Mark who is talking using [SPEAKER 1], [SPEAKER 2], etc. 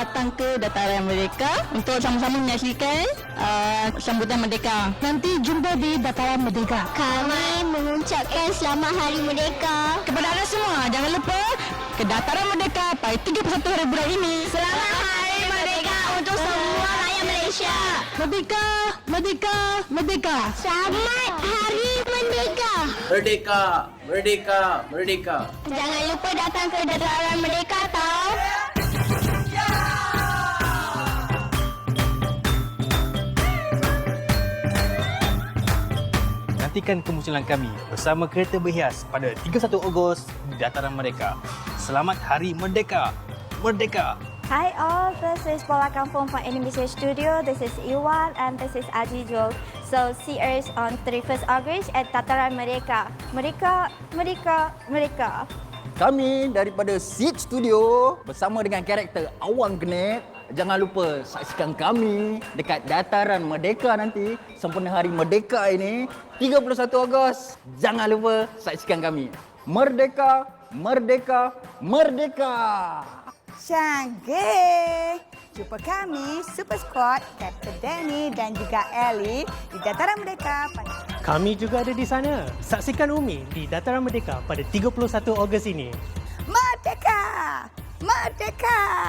[SPEAKER 1] datang ke Dataran Merdeka untuk sama-sama menyaksikan sambutan Merdeka. Nanti jumpa di Dataran Merdeka.
[SPEAKER 2] Kami mengucapkan Selamat Hari Merdeka
[SPEAKER 1] Kepada anda semua, jangan lupa ke Dataran Merdeka pada 31 hari bulan ini.
[SPEAKER 2] Selamat Hari Merdeka untuk semua rakyat Malaysia.
[SPEAKER 1] Merdeka, merdeka, merdeka.
[SPEAKER 2] Selamat Hari Merdeka.
[SPEAKER 3] Merdeka, merdeka, merdeka.
[SPEAKER 2] Jangan lupa datang ke Dataran Merdeka tau.
[SPEAKER 4] Nantikan kemunculan kami bersama kereta berhias pada 31 Ogos di Dataran Merdeka. Selamat Hari Merdeka! Merdeka!
[SPEAKER 5] Hi all, this is Bola Kampung from Indonesia Studio. This is Iwan and this is Aji Jol. So see us on 31st August at Dataran Merdeka. Merdeka, Merdeka, Merdeka.
[SPEAKER 6] Kami daripada Seed Studio bersama dengan karakter Awang Genet. Jangan lupa saksikan kami dekat Dataran Merdeka nanti sempena Hari Merdeka ini 31 Ogos. Jangan lupa saksikan kami. Merdeka, merdeka, merdeka.
[SPEAKER 7] Canggih! Jumpa kami, Super Squad, Captain Danny dan juga Ellie di Dataran Merdeka.
[SPEAKER 8] Kami juga ada di sana. Saksikan Umi di Dataran Merdeka pada 31 Ogos ini.
[SPEAKER 7] Merdeka! Merdeka!